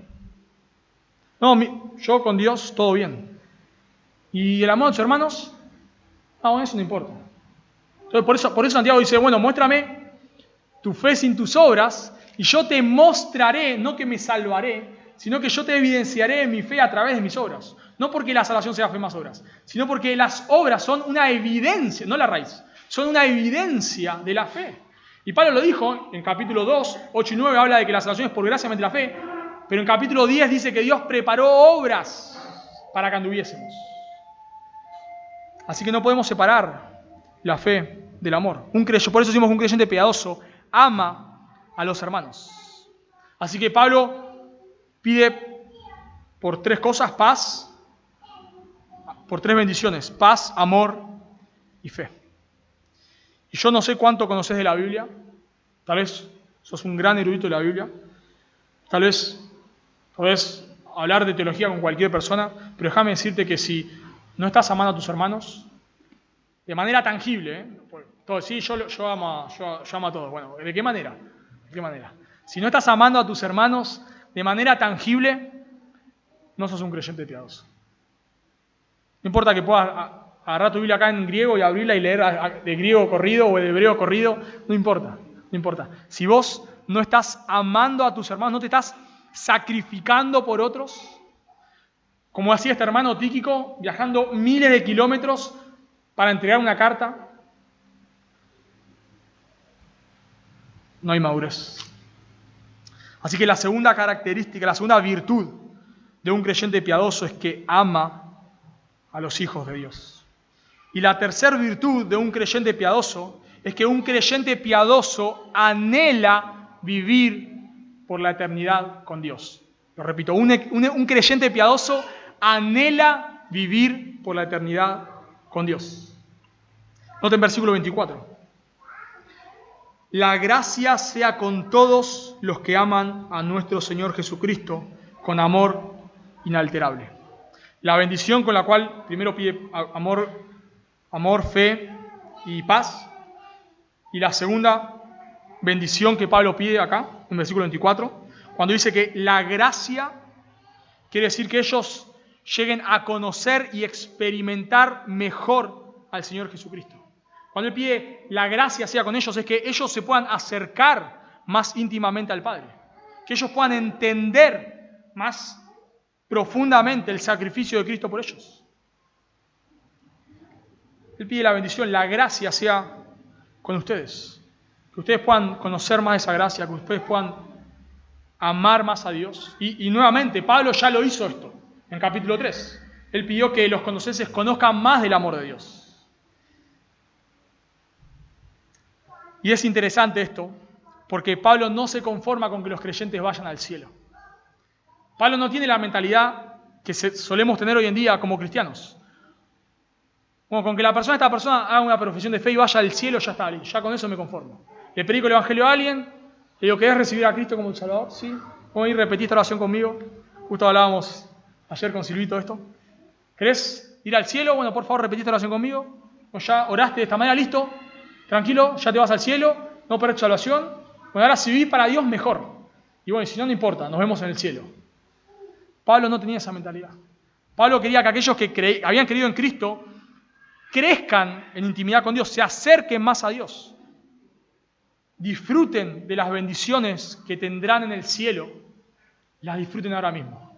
No, yo con Dios todo bien. ¿Y el amor de sus hermanos? No, eso no importa. Entonces, por eso Santiago dice, bueno, muéstrame tu fe sin tus obras y yo te mostraré, no que me salvaré, sino que yo te evidenciaré mi fe a través de mis obras. No porque la salvación sea fe más obras, sino porque las obras son una evidencia, no la raíz, son una evidencia de la fe. Y Pablo lo dijo en capítulo 2, 8 y 9, habla de que la salvación es por gracia mediante la fe, pero en capítulo 10 dice que Dios preparó obras para que anduviésemos. Así que no podemos separar la fe del amor. Por eso decimos que un creyente piadoso ama a los hermanos. Así que Pablo pide por 3 cosas: paz, por 3 bendiciones: paz, amor y fe. Y yo no sé cuánto conoces de la Biblia. Tal vez sos un gran erudito de la Biblia. Tal vez podés hablar de teología con cualquier persona, pero déjame decirte que si no estás amando a tus hermanos de manera tangible, sí, yo amo a todos. Bueno, ¿de qué manera? ¿De qué manera? Si no estás amando a tus hermanos de manera tangible, no sos un creyente piadoso. No importa que puedas agarrar tu Biblia acá en griego y abrirla y leer de griego corrido o de hebreo corrido, no importa. Si vos no estás amando a tus hermanos, no te estás sacrificando por otros, como hacía este hermano Tíquico, viajando miles de kilómetros para entregar una carta, no hay madurez. Así que la segunda característica, la segunda virtud de un creyente piadoso es que ama a los hijos de Dios. Y la tercera virtud de un creyente piadoso es que un creyente piadoso anhela vivir por la eternidad con Dios. Lo repito, un creyente piadoso anhela vivir por la eternidad con Dios. Noten versículo 24. La gracia sea con todos los que aman a nuestro Señor Jesucristo con amor inalterable. La bendición con la cual primero pide amor, fe y paz. Y la segunda bendición que Pablo pide acá, en versículo 24, cuando dice que la gracia quiere decir que ellos lleguen a conocer y experimentar mejor al Señor Jesucristo. Cuando Él pide la gracia sea con ellos, es que ellos se puedan acercar más íntimamente al Padre. Que ellos puedan entender más profundamente el sacrificio de Cristo por ellos. Él pide la bendición, la gracia sea con ustedes. Que ustedes puedan conocer más esa gracia, que ustedes puedan amar más a Dios. Y nuevamente, Pablo ya lo hizo esto en capítulo 3. Él pidió que los conocenses conozcan más del amor de Dios. Y es interesante esto, porque Pablo no se conforma con que los creyentes vayan al cielo. Pablo no tiene la mentalidad que solemos tener hoy en día como cristianos. Bueno, con que esta persona haga una profesión de fe y vaya al cielo, ya está, ya con eso me conformo. Le predico el evangelio a alguien, le digo, ¿querés recibir a Cristo como tu Salvador? Sí. ¿Cómo ir? Repetí esta oración conmigo. Justo hablábamos ayer con Silvito esto. ¿Querés ir al cielo? Bueno, por favor, repetí esta oración conmigo. O ya oraste de esta manera, listo. Tranquilo, ya te vas al cielo, no perdés tu salvación. Bueno, ahora si vivís para Dios, mejor. Y bueno, si no, no importa, nos vemos en el cielo. Pablo no tenía esa mentalidad. Pablo quería que aquellos que habían creído en Cristo crezcan en intimidad con Dios, se acerquen más a Dios. Disfruten de las bendiciones que tendrán en el cielo, las disfruten ahora mismo.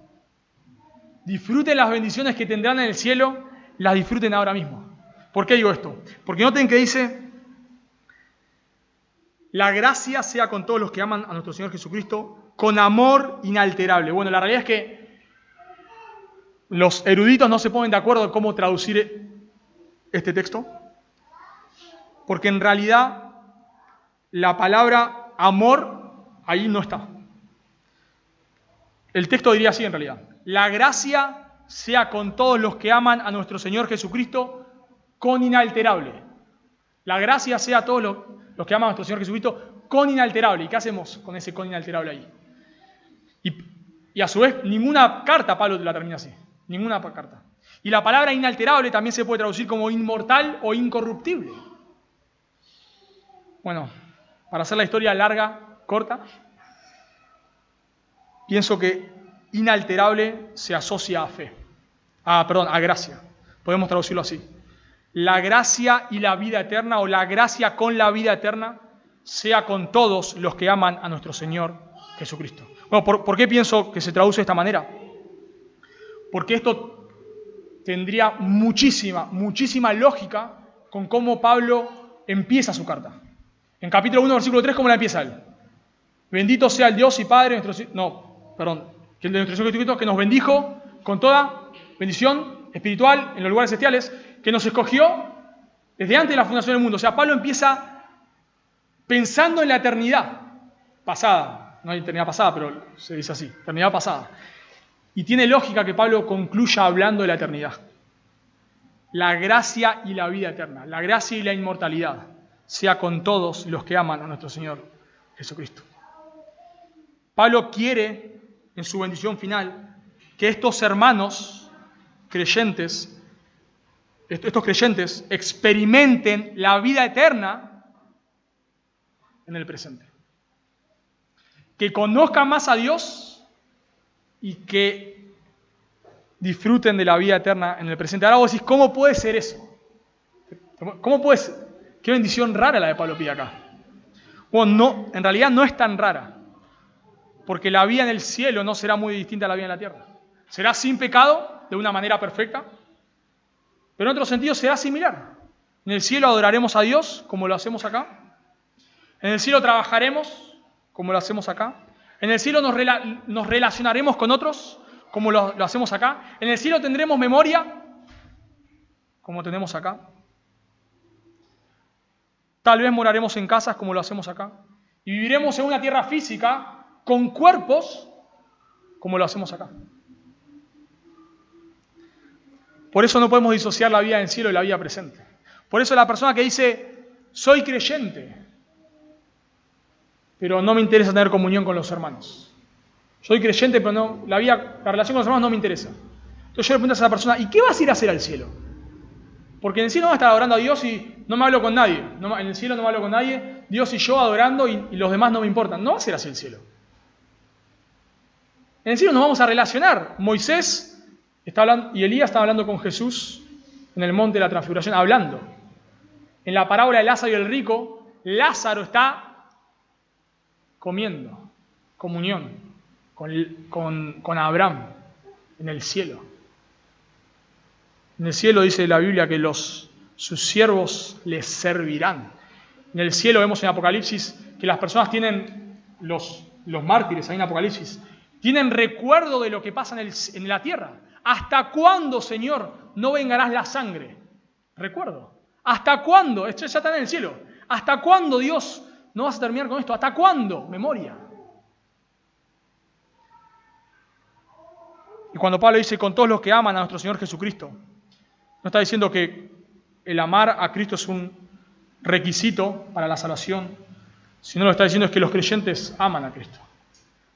Disfruten las bendiciones que tendrán en el cielo las disfruten ahora mismo. ¿Por qué digo esto? Porque noten que dice, la gracia sea con todos los que aman a nuestro Señor Jesucristo, con amor inalterable. Bueno, la realidad es que los eruditos no se ponen de acuerdo en cómo traducir este texto, porque en realidad la palabra amor ahí no está. El texto diría así en realidad: la gracia sea con todos los que aman a nuestro Señor Jesucristo con inalterable. La gracia sea a todos los que aman a nuestro Señor Jesucristo con inalterable. ¿Y qué hacemos con ese con inalterable ahí? Y a su vez, ninguna carta Pablo la termina así. Ninguna carta. Y la palabra inalterable también se puede traducir como inmortal o incorruptible. Bueno, para hacer la historia larga, corta, pienso que inalterable se asocia a fe. A gracia. Podemos traducirlo así. La gracia y la vida eterna, o la gracia con la vida eterna, sea con todos los que aman a nuestro Señor Jesucristo. Bueno, ¿por qué pienso que se traduce de esta manera? Porque esto tendría muchísima lógica con cómo Pablo empieza su carta. En capítulo 1, versículo 3, ¿cómo la empieza él? Bendito sea el Dios y Padre de nuestro Señor Jesucristo, que nos bendijo con toda bendición espiritual en los lugares celestiales, que nos escogió desde antes de la fundación del mundo. O sea, Pablo empieza pensando en la eternidad pasada. No hay eternidad pasada, pero se dice así, eternidad pasada. Y tiene lógica que Pablo concluya hablando de la eternidad. La gracia y la vida eterna, la gracia y la inmortalidad, sea con todos los que aman a nuestro Señor Jesucristo. Pablo quiere, en su bendición final, que estos hermanos creyentes, estos creyentes, experimenten la vida eterna en el presente. Que conozcan más a Dios y que disfruten de la vida eterna en el presente. Ahora vos decís, ¿cómo puede ser eso? ¿Cómo puede ser? Qué bendición rara la de Pablo pide acá. Bueno, no, en realidad no es tan rara, porque la vida en el cielo no será muy distinta a la vida en la tierra. Será sin pecado, de una manera perfecta, pero en otro sentido será similar. En el cielo adoraremos a Dios, como lo hacemos acá. En el cielo trabajaremos, como lo hacemos acá. En el cielo nos relacionaremos con otros, como lo hacemos acá. En el cielo tendremos memoria, como tenemos acá. Tal vez moraremos en casas, como lo hacemos acá. Y viviremos en una tierra física, con cuerpos, como lo hacemos acá. Por eso no podemos disociar la vida del cielo y la vida presente. Por eso la persona que dice, soy creyente, pero no me interesa tener comunión con los hermanos. Soy creyente, pero no, la relación con los hermanos no me interesa. Entonces yo le pregunto a esa persona, ¿y qué vas a ir a hacer al cielo? Porque en el cielo no vas a estar adorando a Dios y no me hablo con nadie. En el cielo no me hablo con nadie, Dios y yo adorando y los demás no me importan. No va a ser así el cielo. En el cielo nos vamos a relacionar. Moisés está hablando, y Elías están hablando con Jesús en el monte de la transfiguración, hablando. En la parábola de Lázaro y el rico, Lázaro está comiendo, comunión con Abraham en el cielo. En el cielo dice la Biblia que sus siervos les servirán. En el cielo vemos en Apocalipsis que las personas tienen, los mártires ahí en Apocalipsis, tienen recuerdo de lo que pasa en la tierra. ¿Hasta cuándo, Señor, no vengarás la sangre? Recuerdo. ¿Hasta cuándo? Esto ya está en el cielo. ¿Hasta cuándo, Dios, no vas a terminar con esto? ¿Hasta cuándo? Memoria. Y cuando Pablo dice, con todos los que aman a nuestro Señor Jesucristo, no está diciendo que el amar a Cristo es un requisito para la salvación, sino lo que está diciendo es que los creyentes aman a Cristo.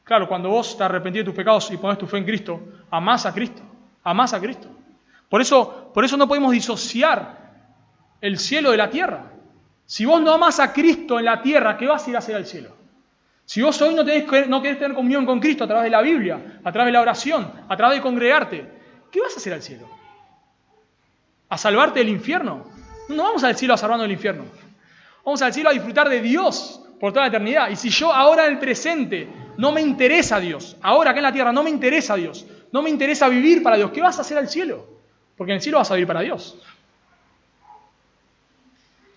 Claro, cuando vos te arrepentís de tus pecados y pones tu fe en Cristo, amás a Cristo, amás a Cristo. Por eso no podemos disociar el cielo de la tierra. Si vos no amás a Cristo en la tierra, ¿qué vas a ir a hacer al cielo? Si vos hoy no querés tener comunión con Cristo a través de la Biblia, a través de la oración, a través de congregarte, ¿qué vas a hacer al cielo? ¿A salvarte del infierno? No vamos al cielo a salvarnos del infierno. Vamos al cielo a disfrutar de Dios por toda la eternidad. Y si yo ahora en el presente no me interesa Dios, ahora acá en la tierra no me interesa Dios, no me interesa vivir para Dios, ¿qué vas a hacer al cielo? Porque en el cielo vas a vivir para Dios.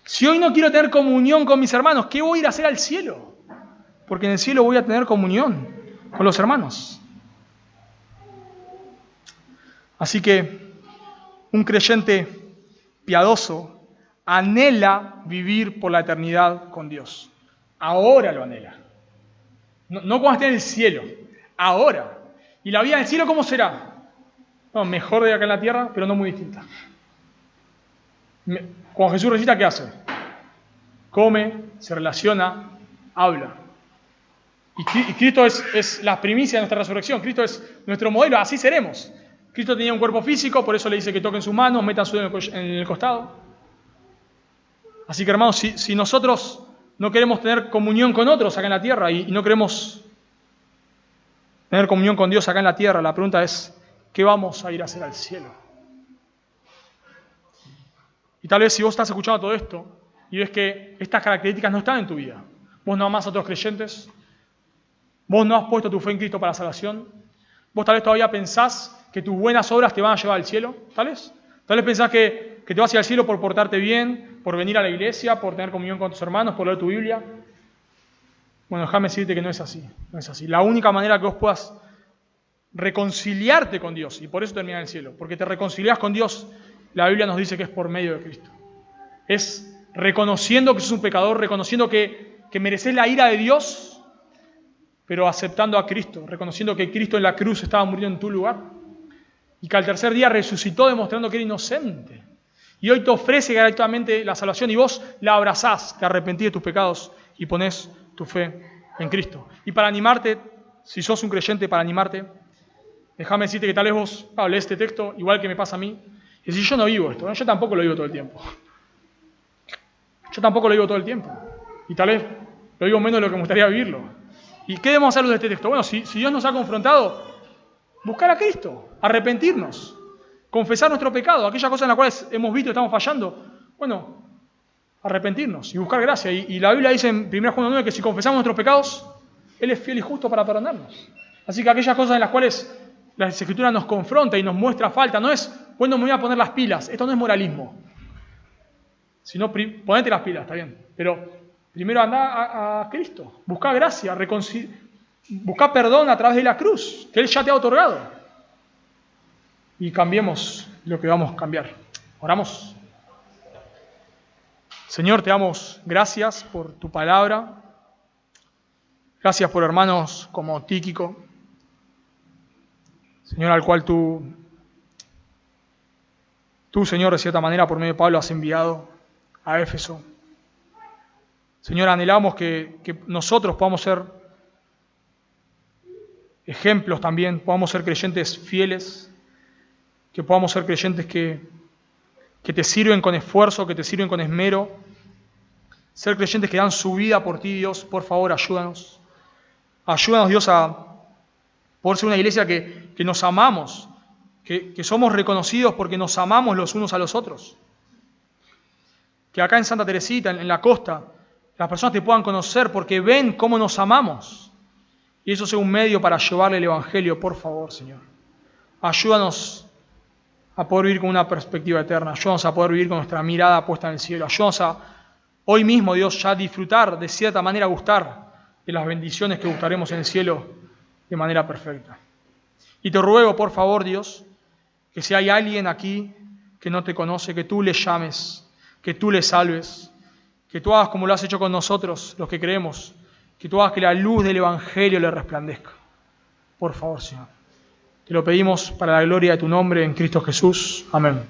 Si hoy no quiero tener comunión con mis hermanos, ¿qué voy a ir a hacer al cielo? Porque en el cielo voy a tener comunión con los hermanos. Así que un creyente piadoso anhela vivir por la eternidad con Dios. Ahora lo anhela. No cuando esté en el cielo, ahora. ¿Y la vida en el cielo cómo será? No, mejor de acá en la tierra, pero no muy distinta. Cuando Jesús resucita, ¿qué hace? Come, se relaciona, habla. Y Cristo es la primicia de nuestra resurrección. Cristo es nuestro modelo, así seremos. Cristo tenía un cuerpo físico, por eso le dice que toquen sus manos, metan su dedo en el costado. Así que, hermanos, si nosotros no queremos tener comunión con otros acá en la tierra y no queremos tener comunión con Dios acá en la tierra, la pregunta es, ¿qué vamos a ir a hacer al cielo? Y tal vez si vos estás escuchando todo esto y ves que estas características no están en tu vida, vos no amás a otros creyentes, vos no has puesto tu fe en Cristo para la salvación, vos tal vez todavía pensás que tus buenas obras te van a llevar al cielo, tal vez pensás que te vas a ir al cielo por portarte bien, por venir a la iglesia, por tener comunión con tus hermanos, por leer tu Biblia. Bueno, déjame decirte que no es así, no es así. La única manera que vos puedas reconciliarte con Dios, y por eso termina en el cielo, porque te reconcilias con Dios, la Biblia nos dice que es por medio de Cristo. Es reconociendo que sos un pecador, reconociendo que mereces la ira de Dios, pero aceptando a Cristo, reconociendo que Cristo en la cruz estaba muriendo en tu lugar, y que al tercer día resucitó demostrando que era inocente. Y hoy te ofrece gratuitamente la salvación y vos la abrazás, te arrepentís de tus pecados y ponés tu fe en Cristo. Y para animarte, si sos un creyente, para animarte, déjame decirte que tal vez vos lees este texto, igual que me pasa a mí, y decís, yo no vivo esto, ¿no? Yo tampoco lo vivo todo el tiempo. Yo tampoco lo vivo todo el tiempo. Y tal vez lo vivo menos de lo que me gustaría vivirlo. ¿Y qué debemos hacer de este texto? Bueno, si Dios nos ha confrontado, buscar a Cristo, arrepentirnos, confesar nuestro pecado, aquellas cosas en las cuales hemos visto y estamos fallando. Bueno, arrepentirnos y buscar gracia. Y la Biblia dice en 1 Juan 9 que si confesamos nuestros pecados, Él es fiel y justo para perdonarnos. Así que aquellas cosas en las cuales la Escritura nos confronta y nos muestra falta, no es, bueno, me voy a poner las pilas, esto no es moralismo. Sino, ponete las pilas, está bien, pero primero anda a Cristo, busca gracia, busca perdón a través de la cruz, que Él ya te ha otorgado. Y cambiemos lo que vamos a cambiar. Oramos. Señor, te damos gracias por tu palabra. Gracias por hermanos como Tíquico. Señor, al cual tú, Señor, de cierta manera, por medio de Pablo, has enviado a Éfeso. Señor, anhelamos que nosotros podamos ser ejemplos también, podamos ser creyentes fieles, que podamos ser creyentes que te sirven con esfuerzo, que te sirven con esmero, ser creyentes que dan su vida por ti, Dios. Por favor, ayúdanos. Ayúdanos, Dios, a poder ser una iglesia que nos amamos, que somos reconocidos porque nos amamos los unos a los otros. Que acá en Santa Teresita, en la costa, las personas te puedan conocer porque ven cómo nos amamos. Y eso sea un medio para llevarle el Evangelio, por favor, Señor. Ayúdanos a poder vivir con una perspectiva eterna. Ayúdanos a poder vivir con nuestra mirada puesta en el cielo. Ayúdanos a, hoy mismo, Dios, ya disfrutar, de cierta manera gustar de las bendiciones que gustaremos en el cielo de manera perfecta. Y te ruego, por favor, Dios, que si hay alguien aquí que no te conoce, que tú le llames, que tú le salves, que tú hagas como lo has hecho con nosotros, los que creemos, que tú hagas que la luz del Evangelio le resplandezca. Por favor, Señor. Te lo pedimos para la gloria de tu nombre en Cristo Jesús. Amén.